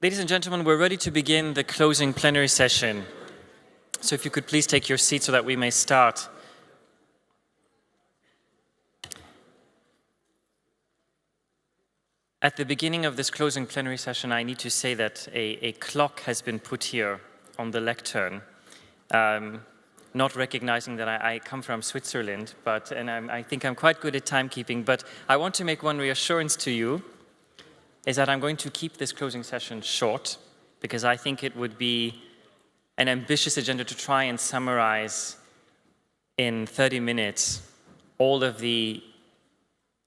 Ladies and gentlemen, we're ready to begin the closing plenary session. So if you could please take your seat so that we may start. At the beginning of this closing plenary session, I need to say that a clock has been put here on the lectern, not recognizing that I come from Switzerland, and I think I'm quite good at timekeeping, but I want to make one reassurance to you, is that I'm going to keep this closing session short, because I think it would be an ambitious agenda to try and summarize in 30 minutes all of the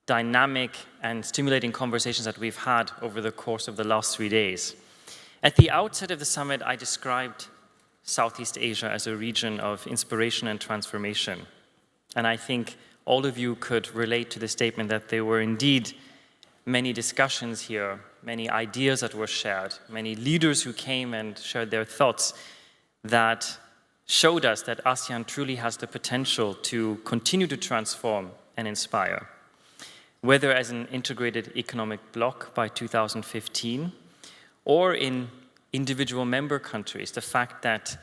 dynamic and stimulating conversations that we've had over the course of the last 3 days. At the outset of the summit, I described Southeast Asia as a region of inspiration and transformation. And I think all of you could relate to the statement that there were indeed many discussions here, many ideas that were shared, many leaders who came and shared their thoughts that showed us that ASEAN truly has the potential to continue to transform and inspire, whether as an integrated economic bloc by 2015 or in individual member countries. The fact that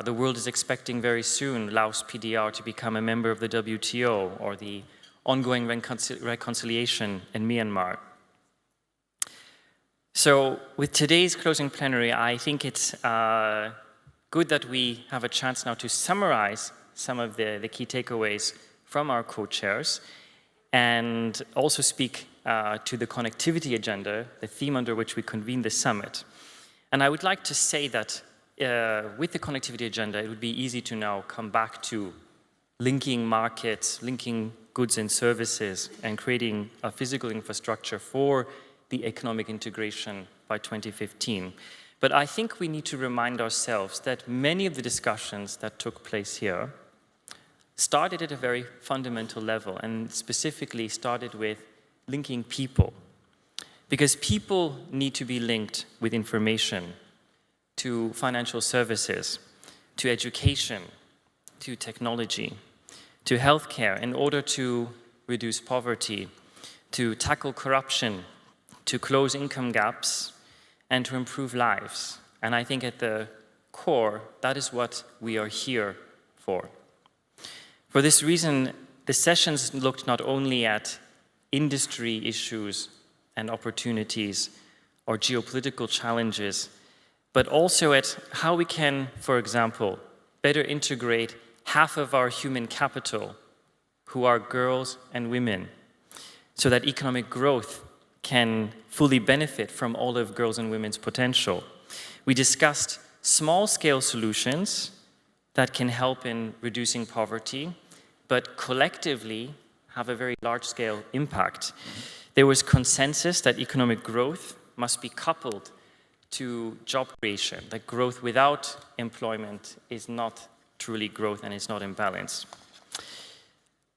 the world is expecting very soon Laos PDR to become a member of the WTO, or the ongoing reconciliation in Myanmar. So with today's closing plenary, I think it's good that we have a chance now to summarize some of the key takeaways from our co-chairs and also speak to the connectivity agenda, the theme under which we convened the summit. And I would like to say that with the connectivity agenda, it would be easy to now come back to linking markets, linking goods and services, and creating a physical infrastructure for the economic integration by 2015. But I think we need to remind ourselves that many of the discussions that took place here started at a very fundamental level, and specifically started with linking people. Because people need to be linked with information, to financial services, to education, to technology, to healthcare, in order to reduce poverty, to tackle corruption, to close income gaps, and to improve lives. And I think at the core, that is what we are here for. For this reason, the sessions looked not only at industry issues and opportunities or geopolitical challenges, but also at how we can, for example, better integrate half of our human capital, who are girls and women, so that economic growth can fully benefit from all of girls' and women's potential. We discussed small-scale solutions that can help in reducing poverty, but collectively have a very large-scale impact. There was consensus that economic growth must be coupled to job creation, that growth without employment is not truly growth and is not in balance.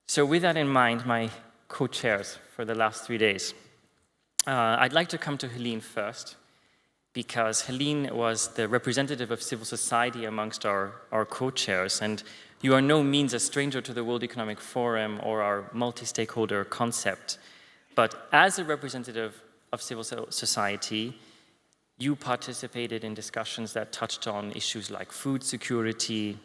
So with that in mind, my co-chairs for the last 3 days, I'd like to come to Helene first, because Helene was the representative of civil society amongst our co-chairs, and you are no means a stranger to the World Economic Forum or our multi-stakeholder concept. But as a representative of civil society, you participated in discussions that touched on issues like food security,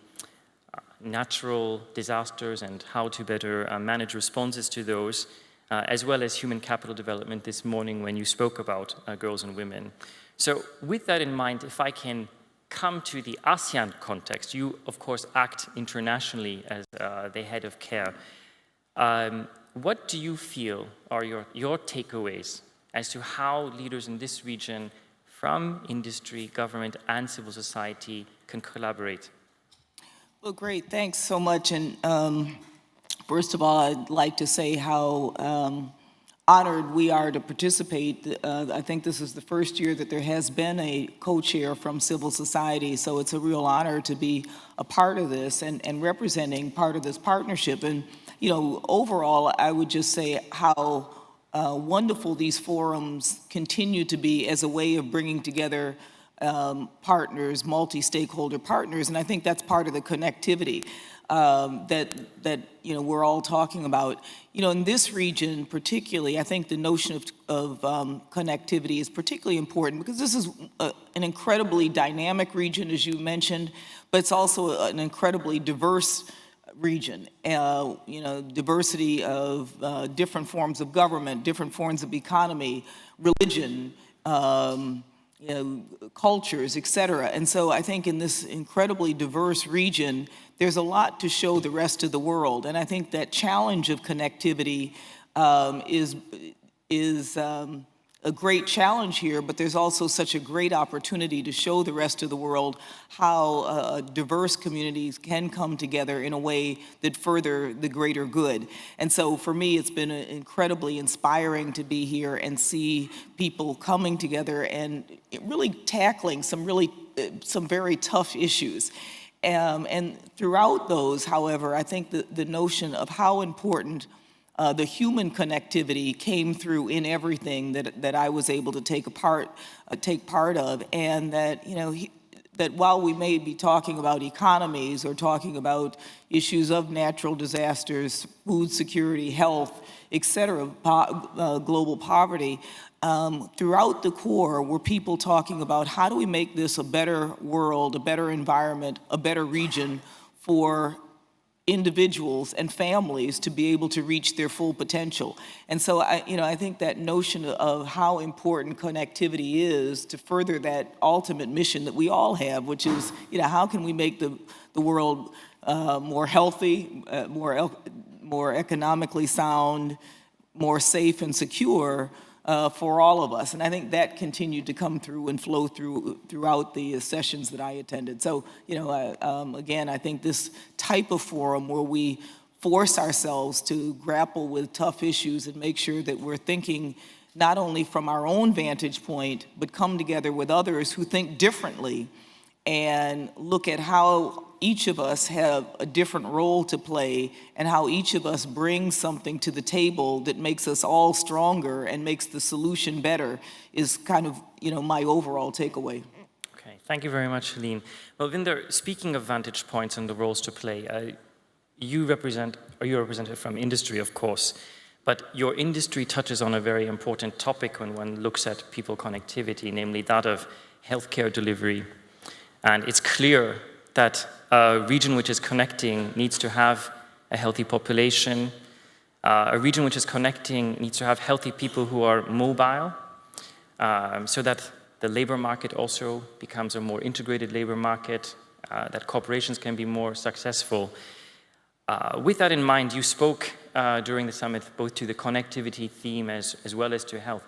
natural disasters and how to better manage responses to those, as well as human capital development this morning when you spoke about girls and women. So with that in mind, if I can come to the ASEAN context, you of course act internationally as the head of CARE. What do you feel are your takeaways as to how leaders in this region from industry, government, and civil society can collaborate? Well, great. Thanks so much. And first of all, I'd like to say how honored we are to participate. I think this is the first year that there has been a co-chair from civil society, so it's a real honor to be a part of this and representing part of this partnership. And, you know, overall, I would just say how wonderful these forums continue to be as a way of bringing together partners, multi-stakeholder partners, and I think that's part of the connectivity. that we're all talking about. In this region particularly, I think the notion of connectivity is particularly important because this is an incredibly dynamic region, as you mentioned, but it's also an incredibly diverse region. Diversity of different forms of government, different forms of economy, religion, cultures, et cetera. And so I think in this incredibly diverse region, there's a lot to show the rest of the world. And I think that challenge of connectivity is a great challenge here, but there's also such a great opportunity to show the rest of the world how diverse communities can come together in a way that further the greater good. And so for me, it's been incredibly inspiring to be here and see people coming together and really tackling some very tough issues. And throughout those, however, I think the notion of how important the human connectivity came through in everything that I was able to take part of, and that that while we may be talking about economies or talking about issues of natural disasters, food security, health, et cetera, global poverty, throughout the core were people talking about how do we make this a better world, a better environment, a better region for individuals and families to be able to reach their full potential. And so I think that notion of how important connectivity is to further that ultimate mission that we all have, which is how can we make the world more healthy, more economically sound, more safe and secure for all of us. And I think that continued to come through and flow throughout the sessions that I attended. So, again, I think this type of forum where we force ourselves to grapple with tough issues and make sure that we're thinking not only from our own vantage point, but come together with others who think differently and look at how each of us have a different role to play and how each of us brings something to the table that makes us all stronger and makes the solution better is kind of, my overall takeaway. Okay, thank you very much, Helene. Malvinder, speaking of vantage points and the roles to play, you're a representative from industry, of course, but your industry touches on a very important topic when one looks at people connectivity, namely that of healthcare delivery. And it's clear that a region which is connecting needs to have a healthy population. A region which is connecting needs to have healthy people who are mobile, so that the labor market also becomes a more integrated labor market, that corporations can be more successful. With that in mind, you spoke during the summit both to the connectivity theme as well as to health.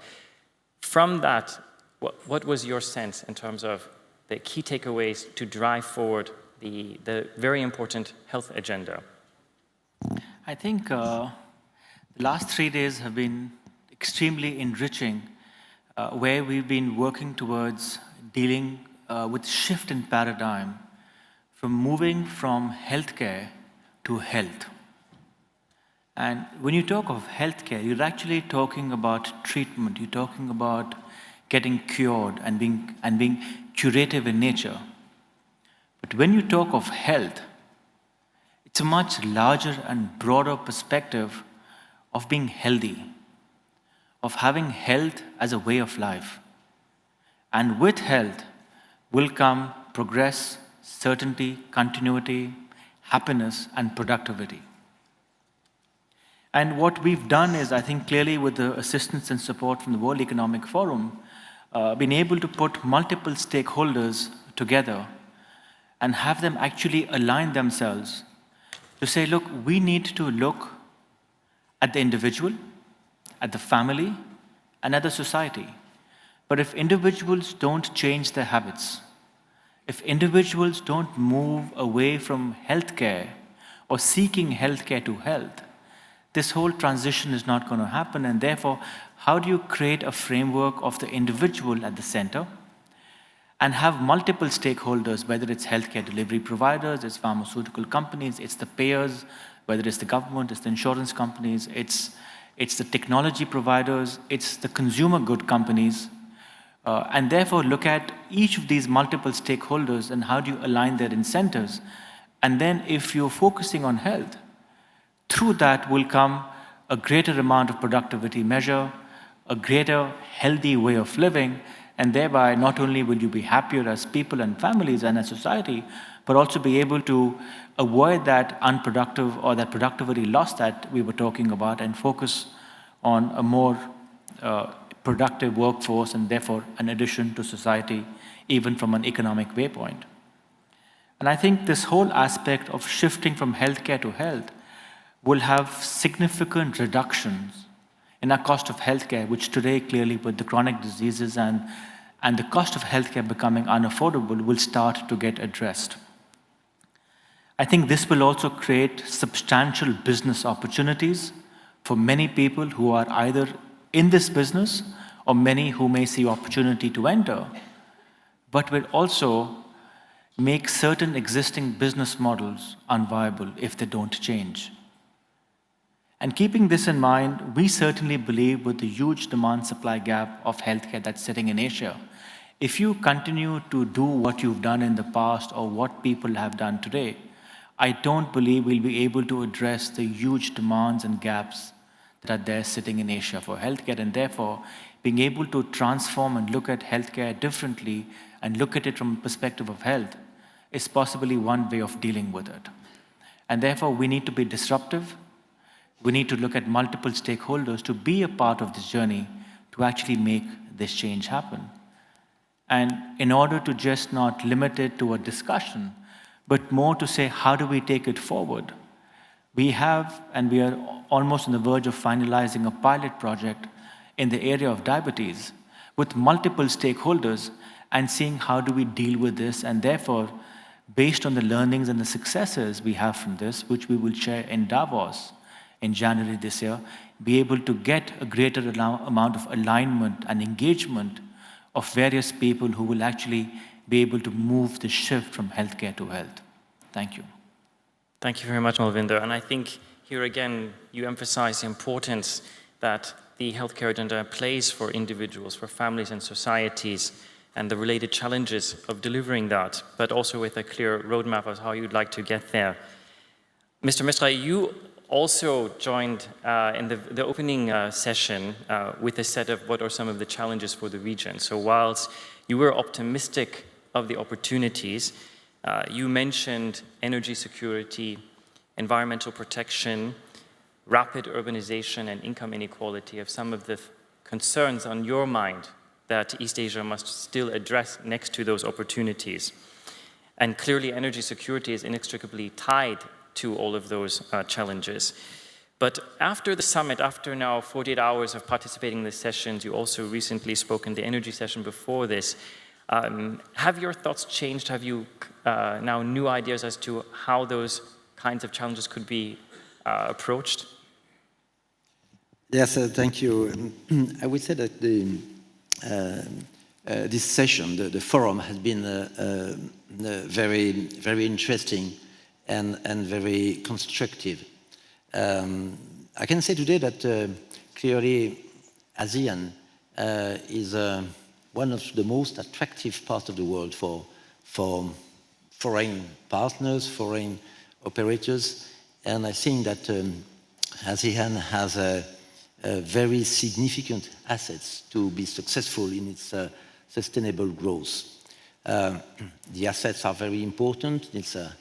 From that, what was your sense in terms of the key takeaways to drive forward the very important health agenda? I think the last 3 days have been extremely enriching, where we've been working towards dealing with shift in paradigm from moving from healthcare to health. And when you talk of healthcare, you're actually talking about treatment, you're talking about getting cured and being curative in nature. But when you talk of health, it's a much larger and broader perspective of being healthy, of having health as a way of life. And with health will come progress, certainty, continuity, happiness, and productivity. And what we've done is, I think clearly with the assistance and support from the World Economic Forum, been able to put multiple stakeholders together and have them actually align themselves to say, look, we need to look at the individual, at the family, and at the society. But if individuals don't change their habits, if individuals don't move away from healthcare or seeking healthcare to health, this whole transition is not going to happen. And therefore, how do you create a framework of the individual at the center and have multiple stakeholders, whether it's healthcare delivery providers, it's pharmaceutical companies, it's the payers, whether it's the government, it's the insurance companies, it's the technology providers, it's the consumer good companies, and therefore look at each of these multiple stakeholders and how do you align their incentives And then if you're focusing on health, through that will come a greater amount of productivity measure, a greater healthy way of living, and thereby not only will you be happier as people and families and as society, but also be able to avoid that unproductive or that productivity loss that we were talking about and focus on a more productive workforce and therefore an addition to society, even from an economic waypoint. And I think this whole aspect of shifting from healthcare to health will have significant reductions in our cost of healthcare, which today clearly with the chronic diseases and the cost of healthcare becoming unaffordable will start to get addressed. I think this will also create substantial business opportunities for many people who are either in this business or many who may see opportunity to enter, but will also make certain existing business models unviable if they don't change. And keeping this in mind, we certainly believe with the huge demand-supply gap of healthcare that's sitting in Asia, if you continue to do what you've done in the past or what people have done today, I don't believe we'll be able to address the huge demands and gaps that are there sitting in Asia for healthcare, and therefore being able to transform and look at healthcare differently and look at it from a perspective of health is possibly one way of dealing with it. And therefore we need to be disruptive. We need to look at multiple stakeholders to be a part of this journey to actually make this change happen. And in order to just not limit it to a discussion, but more to say, how do we take it forward? We have, and we are almost on the verge of finalizing a pilot project in the area of diabetes with multiple stakeholders and seeing how do we deal with this, and therefore, based on the learnings and the successes we have from this, which we will share in Davos in January this year, be able to get a greater amount of alignment and engagement of various people who will actually be able to move the shift from healthcare to health. Thank you. Thank you very much, Malvinder. And I think here again, you emphasize the importance that the healthcare agenda plays for individuals, for families and societies, and the related challenges of delivering that, but also with a clear roadmap of how you'd like to get there. Mr. Mestrallet, you also joined in the opening session with a set of what are some of the challenges for the region. So whilst you were optimistic of the opportunities, you mentioned energy security, environmental protection, rapid urbanization and income inequality of some of the concerns on your mind that East Asia must still address next to those opportunities. And clearly energy security is inextricably tied to all of those challenges. But after the summit, after now 48 hours of participating in the sessions, you also recently spoke in the energy session before this. Have your thoughts changed? Have you now new ideas as to how those kinds of challenges could be approached? Yes, thank you. I would say that this session, the forum, has been very, very interesting and very constructive. I can say today that clearly ASEAN is one of the most attractive parts of the world for foreign partners, foreign operators, and I think that ASEAN has very significant assets to be successful in its sustainable growth. The assets are very important. It's a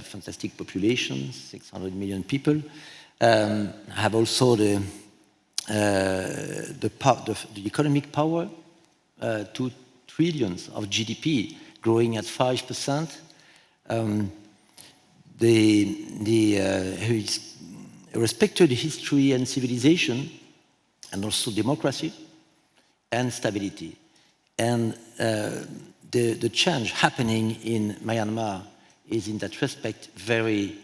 fantastic population, 600 million people. Have also the economic power, 2 trillion of GDP growing at 5%. Respected history and civilization, and also democracy and stability. And the change happening in Myanmar is in that respect very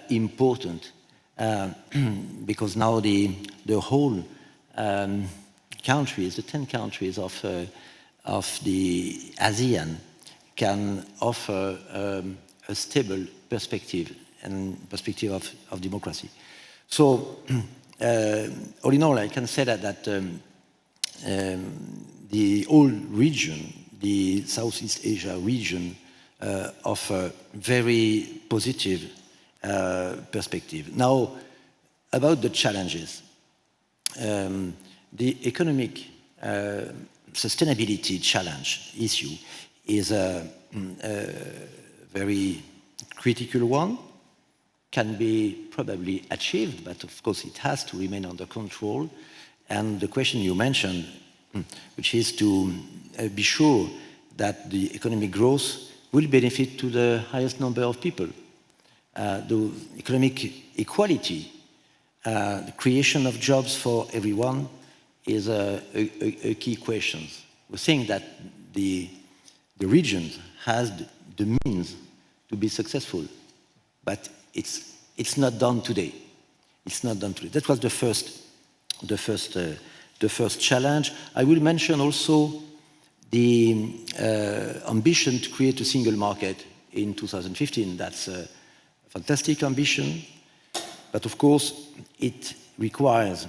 important because now the whole countries, the 10 countries of the ASEAN can offer a stable perspective and perspective of democracy. So, all in all, I can say that the whole region, the Southeast Asia region, of a very positive perspective. Now, about the challenges. The economic sustainability challenge issue is a very critical one, can be probably achieved, but of course it has to remain under control. And the question you mentioned, which is to be sure that the economic growth will benefit to the highest number of people. The economic equality, the creation of jobs for everyone is a key question. We think that the region has the means to be successful, but it's not done today. It's not done today. That was the first challenge. I will mention also the ambition to create a single market in 2015. That's a fantastic ambition, but of course it requires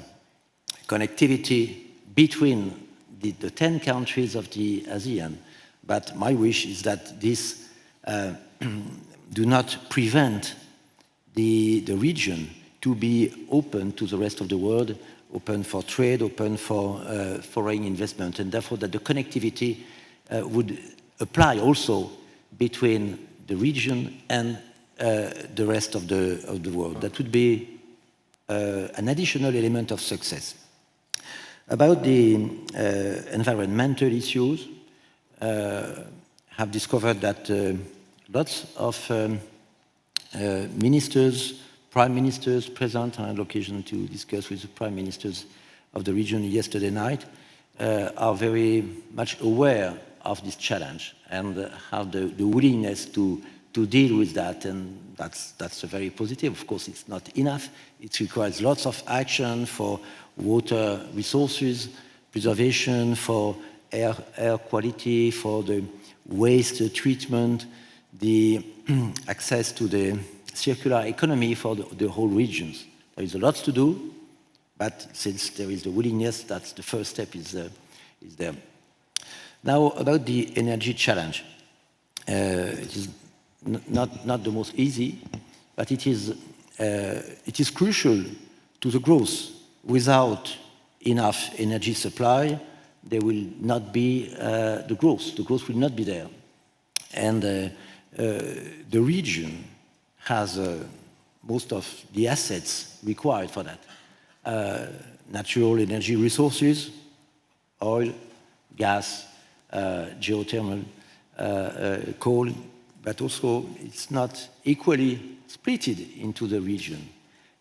connectivity between the 10 countries of the ASEAN. But my wish is that this do not prevent the region to be open to the rest of the world, open for trade, open for foreign investment, and therefore that the connectivity would apply also between the region and the rest of the world. That would be an additional element of success. About the environmental issues, have discovered that lots of ministers, prime ministers present. I had occasion to discuss with the prime ministers of the region yesterday night, are very much aware of this challenge and have the willingness to deal with that, and that's very positive. Of course, it's not enough. It requires lots of action for water resources, preservation, for air quality, for the waste treatment, the access to the circular economy for the whole regions. There is a lot to do, but since there is the willingness, that's the first step is there. Now, about the energy challenge. It is not the most easy, but it is crucial to the growth. Without enough energy supply, there will not be the growth. The growth will not be there. And the region has most of the assets required for that. Natural energy resources, oil, gas, geothermal, coal, but also it's not equally splitted into the region.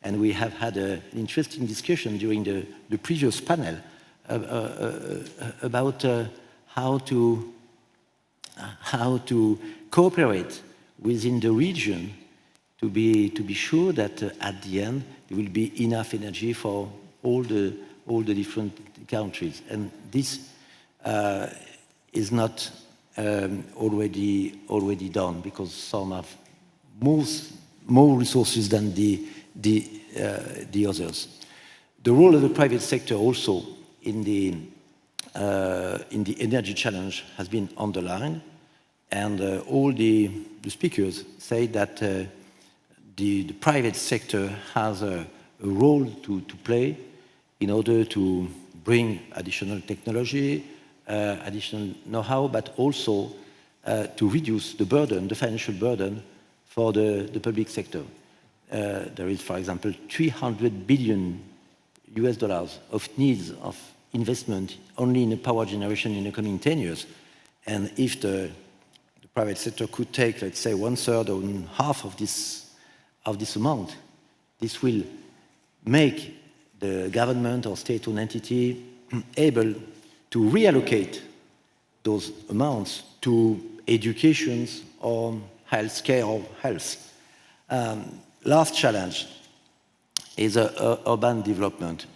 And we have had an interesting discussion during the previous panel about how to cooperate within the region to be sure that at the end there will be enough energy for all the different countries. And this is not already done, because some have more resources than the others. The role of the private sector also in the energy challenge has been underlined, and all the speakers say that the private sector has a role to play in order to bring additional technology, additional know-how, but also to reduce the burden, the financial burden for the public sector. There is, for example, $300 billion of needs of investment only in the power generation in the coming 10 years. And if the private sector could take, let's say, 1/3 or half of this amount, this will make the government or state-owned entity able to reallocate those amounts to education or healthcare or health. Last challenge is urban development.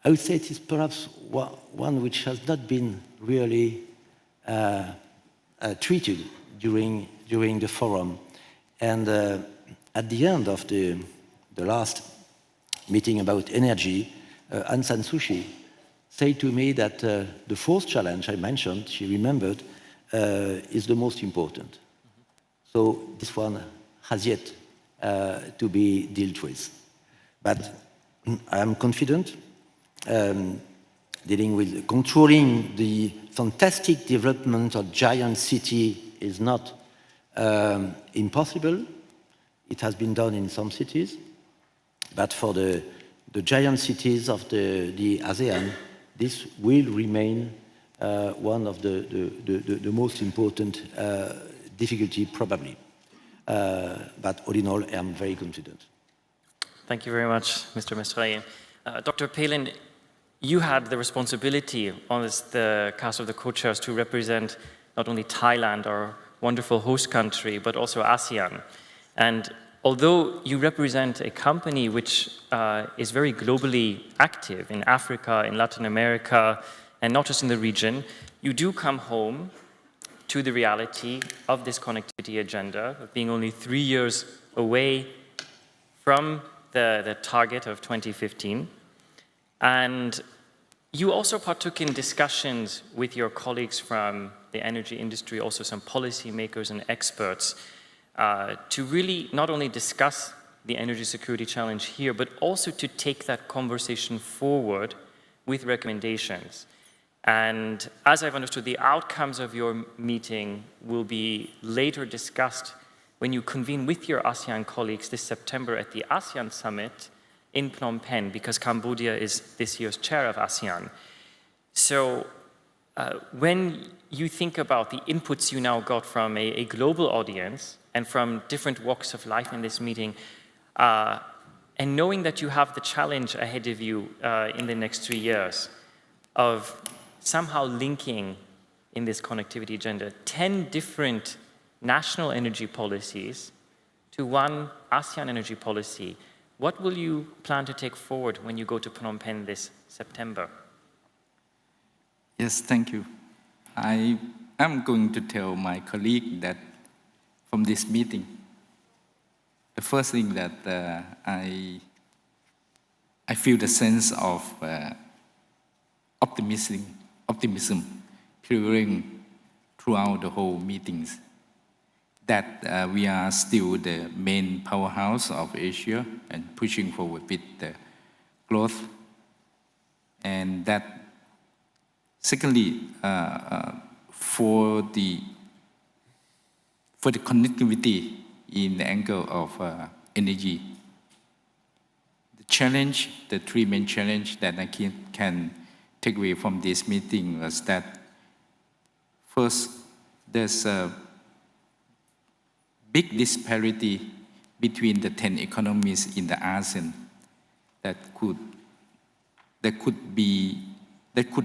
I would say it is perhaps one which has not been really treated during the forum. And at the end of the last meeting about energy, Aung San Suu Kyi said to me that the fourth challenge I mentioned, she remembered, is the most important. So this one has yet to be dealt with. But I am confident dealing with controlling the fantastic development of giant city is not impossible. It has been done in some cities, but for the giant cities of the ASEAN, this will remain one of the most important difficulty probably. But all in all, I am very confident. Thank you very much, Mr. Mestrallet. Dr. Pailin, you had the responsibility on the cast of the co-chairs to represent not only Thailand, our wonderful host country, but also ASEAN. And although you represent a company which is very globally active in Africa, in Latin America, and not just in the region, you do come home to the reality of this connectivity agenda, of being only 3 years away from the target of 2015. And you also partook in discussions with your colleagues from the energy industry, also some policymakers and experts, to really not only discuss the energy security challenge here, but also to take that conversation forward with recommendations. And as I've understood, the outcomes of your meeting will be later discussed when you convene with your ASEAN colleagues this September at the ASEAN Summit in Phnom Penh, because Cambodia is this year's chair of ASEAN. So when you think about the inputs you now got from a global audience and from different walks of life in this meeting, and knowing that you have the challenge ahead of you in the next 3 years of somehow linking in this connectivity agenda 10 different national energy policies to one ASEAN energy policy, what will you plan to take forward when you go to Phnom Penh this September? Yes, thank you. I am going to tell my colleague that from this meeting, the first thing that I feel the sense of optimism prevailing throughout the whole meetings, that we are still the main powerhouse of Asia and pushing forward with the growth, and that secondly, for the connectivity in the angle of energy, the challenge, the three main challenge that I can take away from this meeting was that first, there's a big disparity between the 10 economies in the ASEAN that could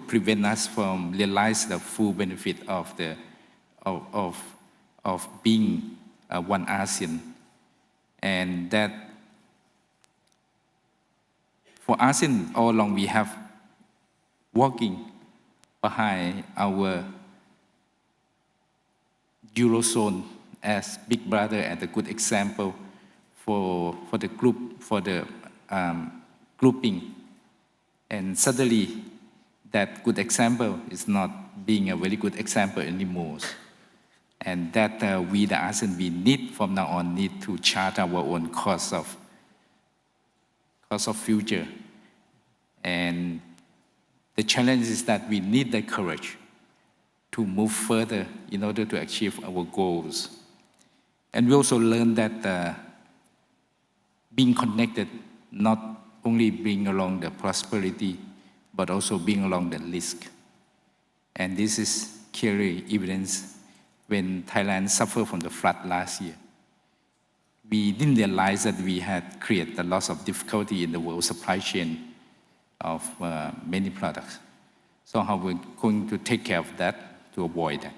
prevent us from realizing the full benefit of being one ASEAN, and that for ASEAN all along we have walking behind our Eurozone as big brother and a good example for the group, for the grouping, and suddenly that good example is not being a very good example anymore, and that we the ASEAN, we need from now on need to chart our own course of future, and the challenge is that we need the courage to move further in order to achieve our goals. And we also learned that being connected not only bring along the prosperity, but also bring along the risk. And this is clearly evidence when Thailand suffered from the flood last year. We didn't realize that we had created a lot of difficulty in the world supply chain of many products. So how we're going to take care of that to avoid that.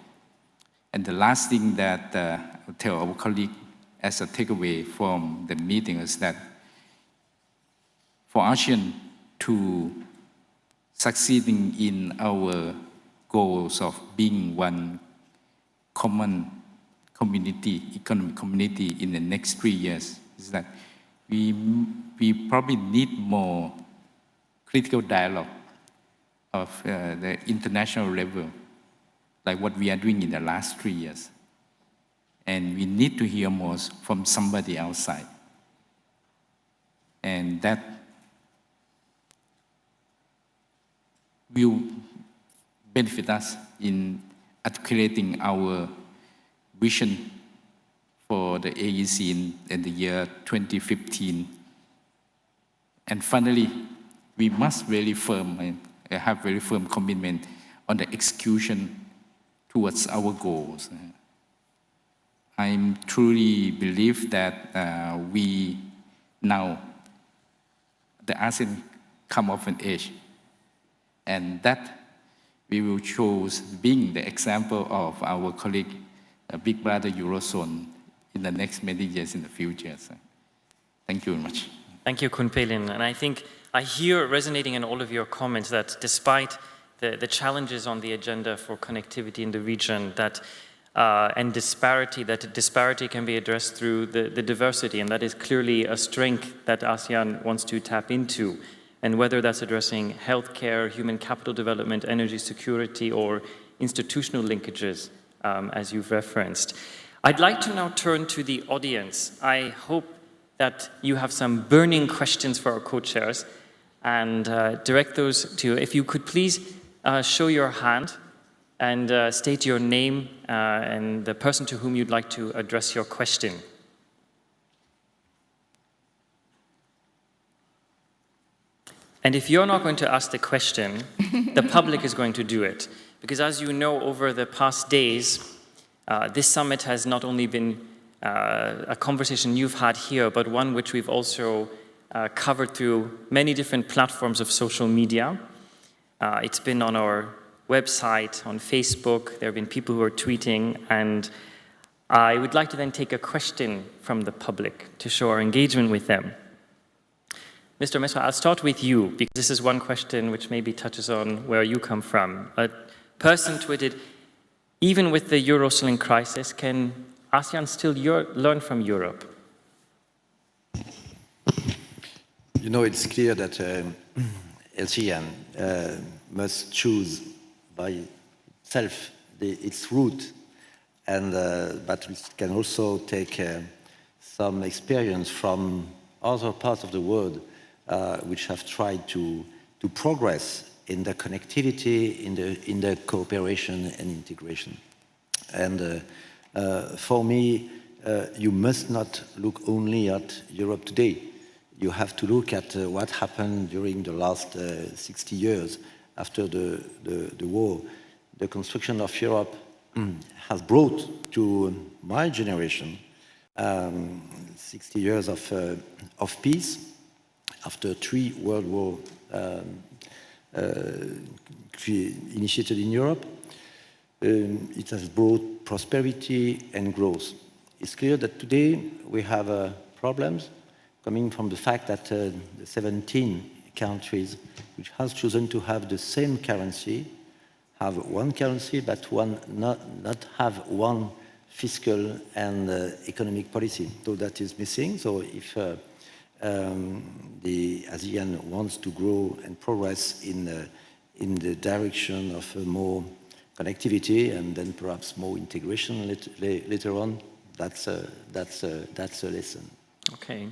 And the last thing that I'll tell our colleague as a takeaway from the meeting is that for ASEAN to succeeding in our goals of being one common community, economic community in the next 3 years, is that we probably need more critical dialogue of the international level, like what we are doing in the last 3 years. And we need to hear more from somebody outside. And that will benefit us in articulating our vision for the AEC in the year 2015. And finally, we must really have very firm commitment on the execution towards our goals. I truly believe that we now, the ASEAN come of an age, and that we will choose being the example of our colleague, Big Brother Eurozone, in the next many years in the future. So, thank you very much. Thank you, Kun Pailin. And I think I hear resonating in all of your comments that despite the challenges on the agenda for connectivity in the region, that and disparity can be addressed through the diversity, and that is clearly a strength that ASEAN wants to tap into. And whether that's addressing healthcare, human capital development, energy security, or institutional linkages, as you've referenced. I'd like to now turn to the audience. I hope that you have some burning questions for our co-chairs, and direct those to, if you could please show your hand and state your name and the person to whom you'd like to address your question. And if you're not going to ask the question, the public is going to do it. Because as you know, over the past days, this summit has not only been a conversation you've had here, but one which we've also covered through many different platforms of social media. It's been on our website, on Facebook. There have been people who are tweeting, and I would like to then take a question from the public to show our engagement with them. Mr. Mestrallet, I'll start with you, because this is one question which maybe touches on where you come from. A person tweeted, even with the Eurozone crisis, can ASEAN still learn from Europe? You know, it's clear that ASEAN must choose by itself its route, and but it can also take some experience from other parts of the world which have tried to progress in the connectivity, in the cooperation and integration. And for me, you must not look only at Europe today. You have to look at what happened during the last 60 years after the war. The construction of Europe has brought to my generation 60 years of peace after 3 World Wars initiated in Europe. It has brought prosperity and growth. It's clear that today we have problems coming from the fact that the 17 countries which has chosen to have the same currency have one currency, but not have one fiscal and economic policy. So that is missing. So if the ASEAN wants to grow and progress in the direction of more connectivity and then perhaps more integration later on, that's a lesson. Okay.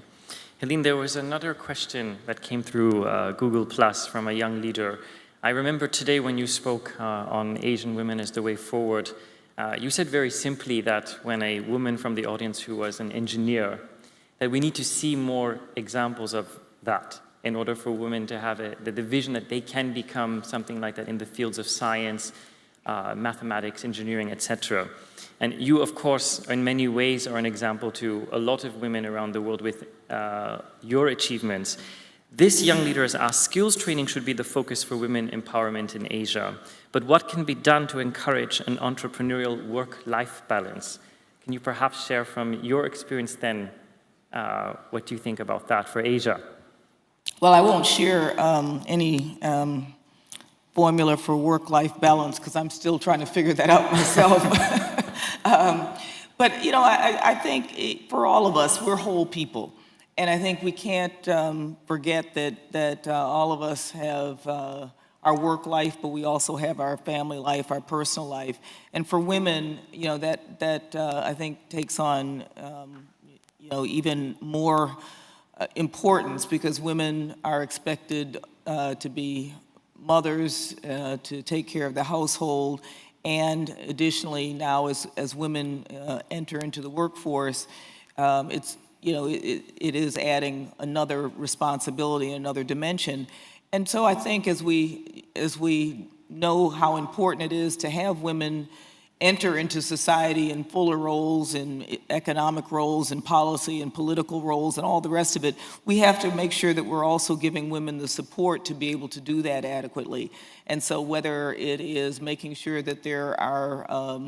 Helene, there was another question that came through Google Plus from a young leader. I remember today when you spoke on Asian women as the way forward, you said very simply that when a woman from the audience who was an engineer, that we need to see more examples of that in order for women to have the vision that they can become something like that in the fields of science, mathematics, engineering, etc. And you, of course, in many ways are an example to a lot of women around the world with your achievements. This young leader has asked, skills training should be the focus for women empowerment in Asia, but what can be done to encourage an entrepreneurial work-life balance? Can you perhaps share from your experience then, what do you think about that for Asia? Well, I won't share any formula for work-life balance because I'm still trying to figure that out myself. But, you know, I think for all of us, we're whole people. And I think we can't forget that all of us are our work life, but we also have our family life, our personal life. And for women, that I think takes on, even more importance, because women are expected to be mothers, to take care of the household, and additionally now as women enter into the workforce, it is adding another responsibility, another dimension. And so I think as we know how important it is to have women enter into society in fuller roles, in economic roles, in policy and political roles, and all the rest of it, we have to make sure that we're also giving women the support to be able to do that adequately. And so whether it is making sure that there are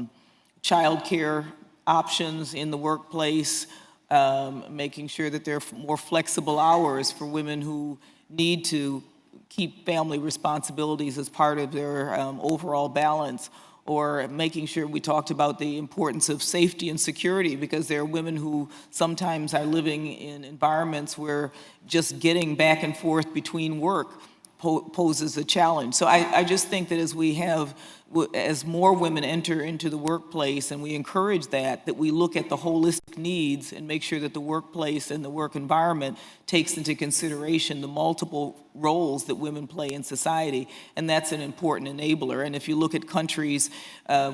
child care options in the workplace, making sure that there are more flexible hours for women who need to keep family responsibilities as part of their overall balance, or making sure we talked about the importance of safety and security, because there are women who sometimes are living in environments where just getting back and forth between work poses a challenge. So I just think that as more women enter into the workplace, and we encourage that we look at the holistic needs and make sure that the workplace and the work environment takes into consideration the multiple roles that women play in society, and that's an important enabler. And if you look at countries,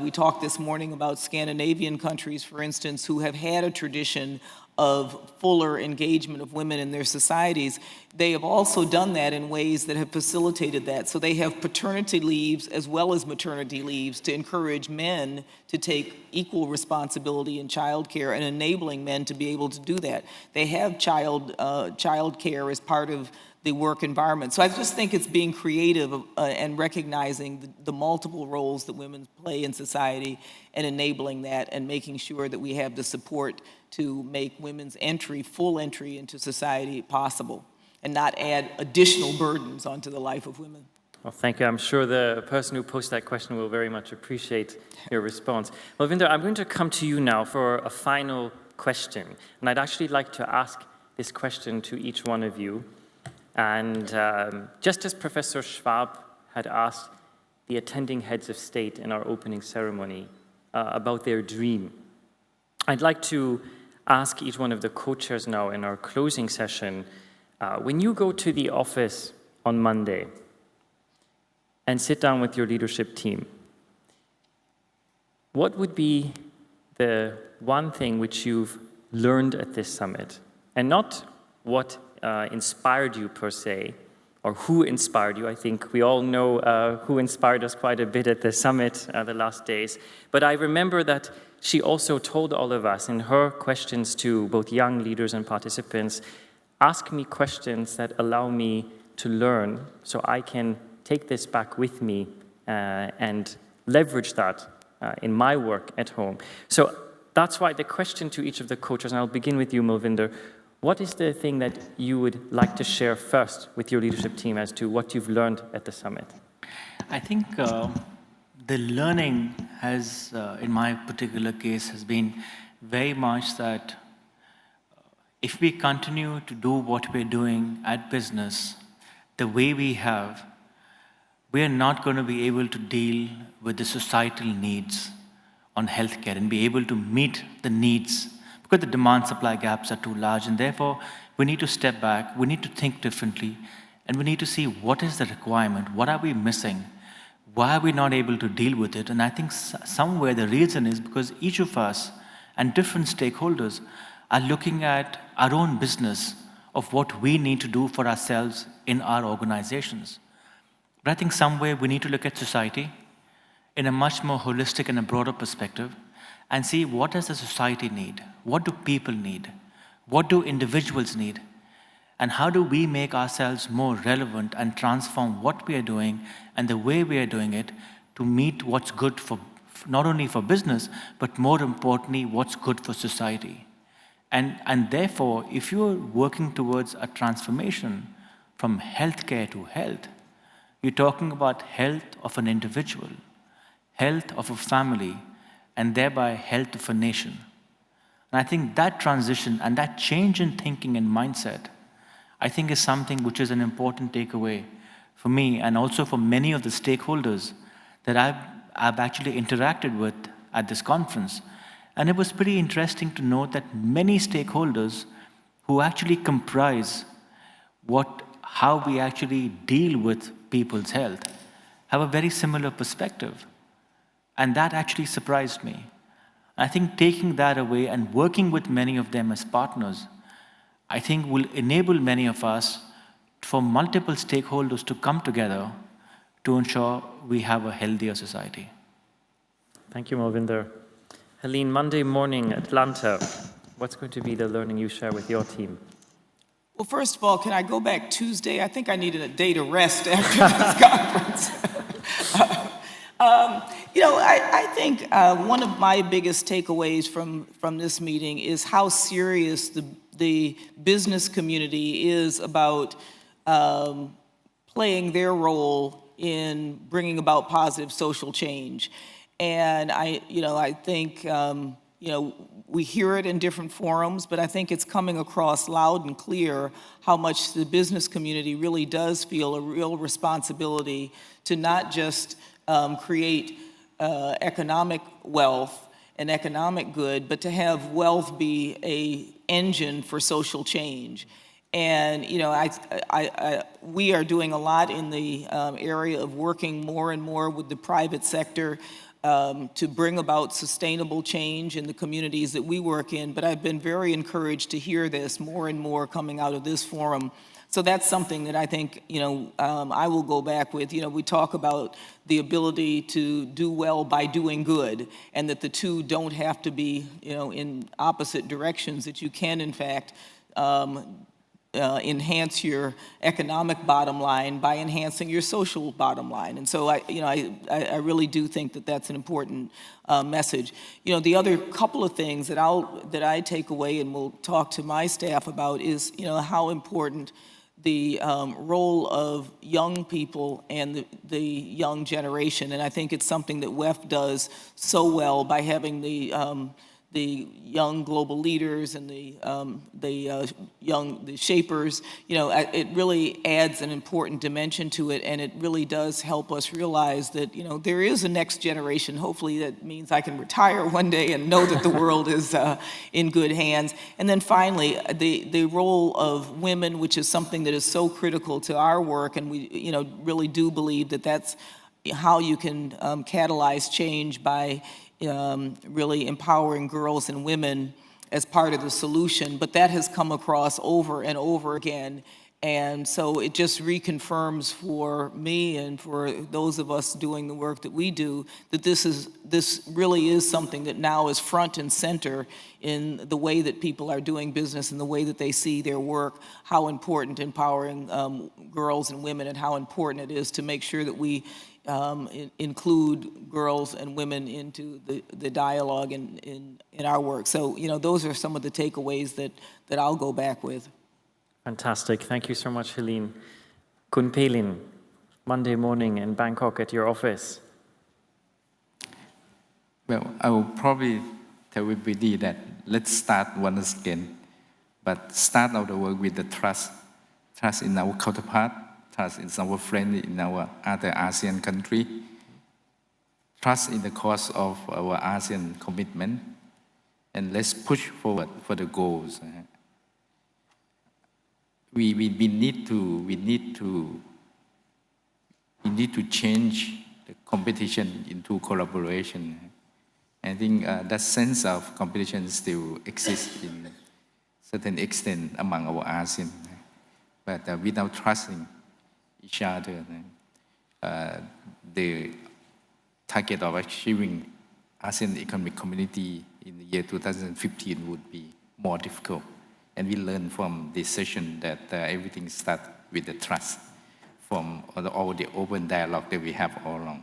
we talked this morning about Scandinavian countries, for instance, who have had a tradition of fuller engagement of women in their societies. They have also done that in ways that have facilitated that. So they have paternity leaves as well as maternity leaves to encourage men to take equal responsibility in childcare and enabling men to be able to do that. They have child care as part of the work environment. So I just think it's being creative and recognizing the multiple roles that women play in society and enabling that and making sure that we have the support to make women's full entry into society possible and not add additional burdens onto the life of women. Well, thank you. I'm sure the person who posed that question will very much appreciate your response. Malvinder, I'm going to come to you now for a final question. And I'd actually like to ask this question to each one of you. And just as Professor Schwab had asked the attending heads of state in our opening ceremony about their dream, I'd like to ask each one of the co-chairs now in our closing session, when you go to the office on Monday and sit down with your leadership team, what would be the one thing which you've learned at this summit? And not what inspired you per se, or who inspired you. I think we all know who inspired us quite a bit at the summit the last days. But I remember that she also told all of us in her questions to both young leaders and participants, ask me questions that allow me to learn so I can take this back with me and leverage that in my work at home. So that's why the question to each of the co-chairs, and I'll begin with you, Malvinder, what is the thing that you would like to share first with your leadership team as to what you've learned at the summit? I think the learning has, in my particular case, has been very much that if we continue to do what we're doing at business the way we have, we are not going to be able to deal with the societal needs on healthcare and be able to meet the needs, because the demand-supply gaps are too large, and therefore we need to step back, we need to think differently, and we need to see what is the requirement, what are we missing, why are we not able to deal with it. And I think somewhere the reason is because each of us and different stakeholders are looking at our own business of what we need to do for ourselves in our organizations. But I think somewhere we need to look at society in a much more holistic and a broader perspective and see what does the society need, what do people need, what do individuals need, and how do we make ourselves more relevant and transform what we are doing and the way we are doing it to meet what's good for not only for business, but more importantly, what's good for society. And therefore, if you're working towards a transformation from healthcare to health, you're talking about health of an individual, health of a family, and thereby health of a nation. And I think that transition and that change in thinking and mindset, I think is something which is an important takeaway for me and also for many of the stakeholders that I've actually interacted with at this conference. And it was pretty interesting to note that many stakeholders who actually comprise how we actually deal with people's health have a very similar perspective. And that actually surprised me. I think taking that away and working with many of them as partners, I think will enable many of us, for multiple stakeholders to come together to ensure we have a healthier society. Thank you, Malvinder. Helene, Monday morning, Atlanta. What's going to be the learning you share with your team? Well, first of all, can I go back Tuesday? I think I needed a day to rest after this conference. I think one of my biggest takeaways from this meeting is how serious the business community is about playing their role in bringing about positive social change. And I think, we hear it in different forums, but I think it's coming across loud and clear how much the business community really does feel a real responsibility to not just create economic wealth and economic good, but to have wealth be an engine for social change. And we are doing a lot in the area of working more and more with the private sector to bring about sustainable change in the communities that we work in. But I've been very encouraged to hear this more and more coming out of this forum. So that's something that I think, I will go back with. We talk about the ability to do well by doing good, and that the two don't have to be, in opposite directions, that you can, in fact, enhance your economic bottom line by enhancing your social bottom line. And so I really do think that that's an important message. The other couple of things that I take away and will talk to my staff about is, how important the role of young people and the young generation. And I think it's something that WEF does so well by having the young global leaders and the shapers. It really adds an important dimension to it, and it really does help us realize that there is a next generation. Hopefully that means I can retire one day and know that the world is in good hands. And then finally, the role of women, which is something that is so critical to our work, and we really do believe that that's how you can catalyze change, by really empowering girls and women as part of the solution. But that has come across over and over again. And so it just reconfirms for me and for those of us doing the work that we do, that this really is something that now is front and center in the way that people are doing business and the way that they see their work, how important empowering girls and women, and how important it is to make sure that we include girls and women into the dialogue in our work. So, those are some of the takeaways that I'll go back with. Fantastic. Thank you so much, Helene. Kun Pailin, Monday morning in Bangkok at your office. Well, I will probably tell everybody that let's start once again, but start our work with the trust in our counterpart, trust in our friend in our other ASEAN country, trust in the cause of our ASEAN commitment, and let's push forward for the goals. We need to change the competition into collaboration. I think that sense of competition still exists in certain extent among our ASEAN, but without trusting each other, the target of achieving ASEAN Economic Community in the year 2015 would be more difficult. And we learned from this session that everything starts with the trust from all the open dialogue that we have all along.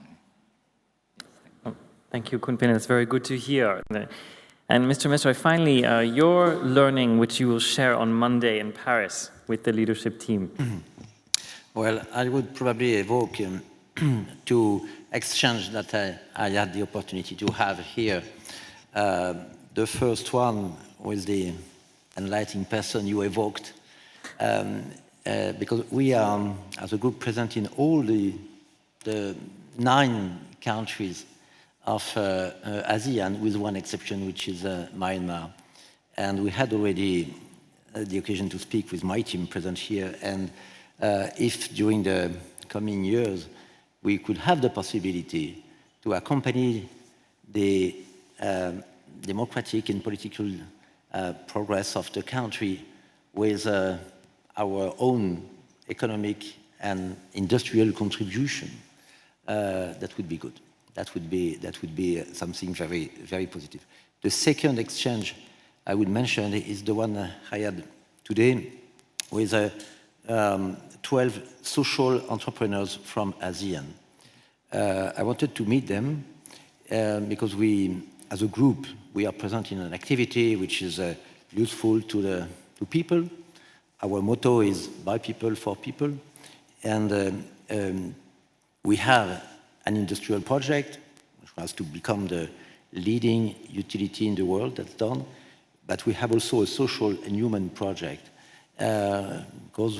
Thank you, Kun Pailin. It's very good to hear. And Mr. Mestrallet, finally, your learning, which you will share on Monday in Paris with the leadership team. Well, I would probably evoke two exchanges that I had the opportunity to have here. The first one with the enlightening person you evoked. because we are, as a group, present in all the 9 countries of ASEAN, with one exception, which is Myanmar. And we had already the occasion to speak with my team present here, and if during the coming years we could have the possibility to accompany the democratic and political progress of the country with our own economic and industrial contribution, that would be good. That would be something very, very positive. The second exchange I would mention is the one I had today with 12 social entrepreneurs from ASEAN. I wanted to meet them because we, as a group, we are present in an activity which is useful to people. Our motto is by people, for people. And we have an industrial project which was to become the leading utility in the world. That's done. But we have also a social and human project. Because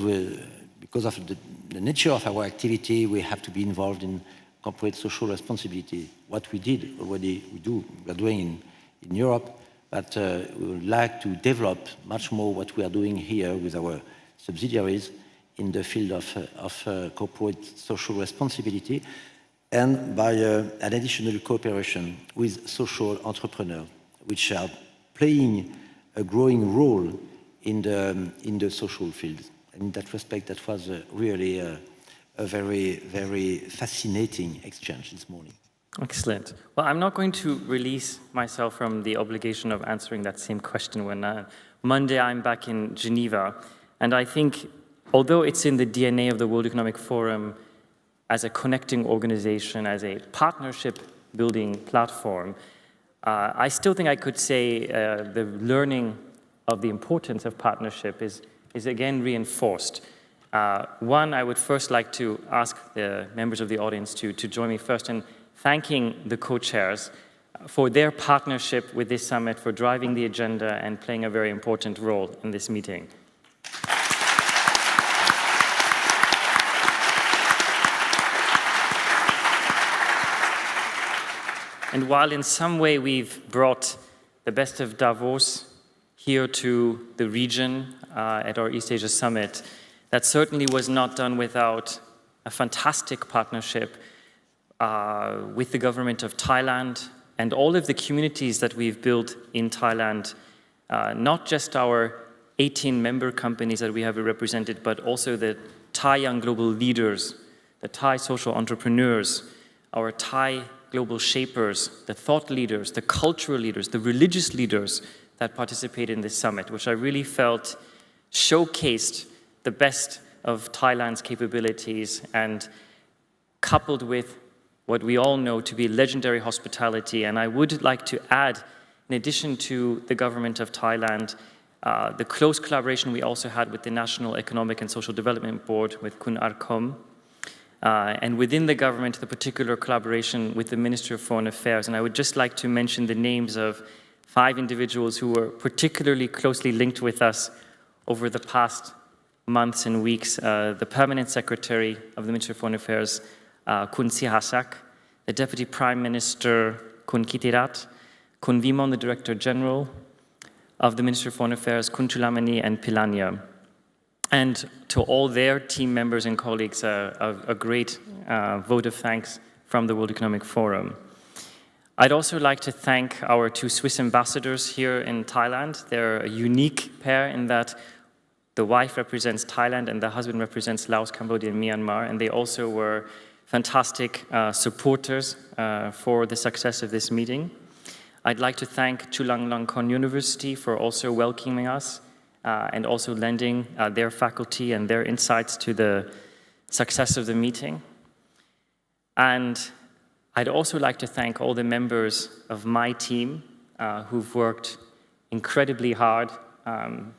of the nature of our activity, we have to be involved in corporate social responsibility. What we did already, we are doing in Europe, but we would like to develop much more what we are doing here with our subsidiaries in the field of corporate social responsibility, and by an additional cooperation with social entrepreneurs, which are playing a growing role in the social field. And in that respect, that was really a very, very fascinating exchange this morning. Excellent. Well, I'm not going to release myself from the obligation of answering that same question when Monday I'm back in Geneva. And I think, although it's in the DNA of the World Economic Forum as a connecting organization, as a partnership building platform, I still think I could say the learning of the importance of partnership is again reinforced. One, I would first like to ask the members of the audience to join me first in thanking the co-chairs for their partnership with this summit, for driving the agenda and playing a very important role in this meeting. And while in some way we've brought the best of Davos here to the region at our East Asia Summit, that certainly was not done without a fantastic partnership with the government of Thailand and all of the communities that we've built in Thailand, not just our 18 member companies that we have represented, but also the Thai young global leaders, the Thai social entrepreneurs, our Thai global shapers, the thought leaders, the cultural leaders, the religious leaders that participate in this summit, which I really felt showcased the best of Thailand's capabilities and coupled with what we all know to be legendary hospitality. And I would like to add, in addition to the government of Thailand, the close collaboration we also had with the National Economic and Social Development Board, with Kun Arkom, and within the government, the particular collaboration with the Ministry of Foreign Affairs. And I would just like to mention the names of 5 individuals who were particularly closely linked with us over the past months and weeks. The Permanent Secretary of the Ministry of Foreign Affairs, Kun Sihasak, the Deputy Prime Minister, Kun Kitirat, Kun Vimon, the Director General of the Ministry of Foreign Affairs, Kun Chulamani and Pilanya. And to all their team members and colleagues, a great vote of thanks from the World Economic Forum. I'd also like to thank our 2 Swiss ambassadors here in Thailand. They're a unique pair in that the wife represents Thailand and the husband represents Laos, Cambodia, and Myanmar, and they also were fantastic supporters for the success of this meeting. I'd like to thank Chulalongkorn University for also welcoming us and also lending their faculty and their insights to the success of the meeting. And I'd also like to thank all the members of my team who've worked incredibly hard,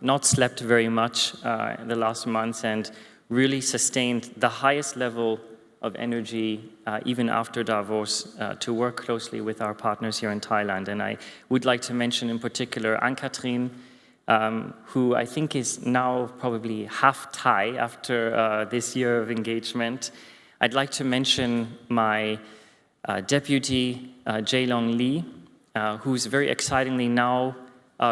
not slept very much in the last months, and really sustained the highest level of energy, even after Davos, to work closely with our partners here in Thailand. And I would like to mention in particular Anne-Catherine, who I think is now probably half Thai after this year of engagement. I'd like to mention my deputy, Jae-long Lee, who's very excitingly now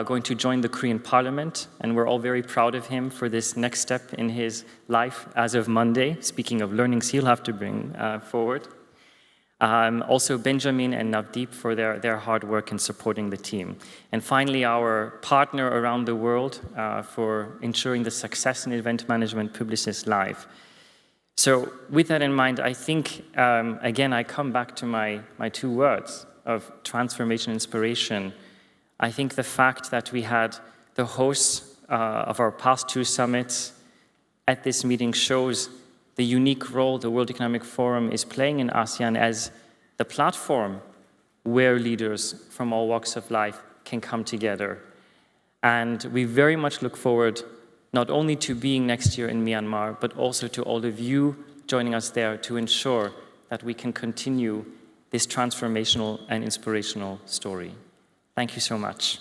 going to join the Korean Parliament, and we're all very proud of him for this next step in his life as of Monday. Speaking of learnings he'll have to bring forward. Also Benjamin and Navdeep for their hard work in supporting the team. And finally, our partner around the world for ensuring the success in event management, Publicis Live. So with that in mind, I think, again, I come back to my two words of transformation, inspiration. I think the fact that we had the hosts of our past two summits at this meeting shows the unique role the World Economic Forum is playing in ASEAN as the platform where leaders from all walks of life can come together. And we very much look forward not only to being next year in Myanmar, but also to all of you joining us there to ensure that we can continue this transformational and inspirational story. Thank you so much.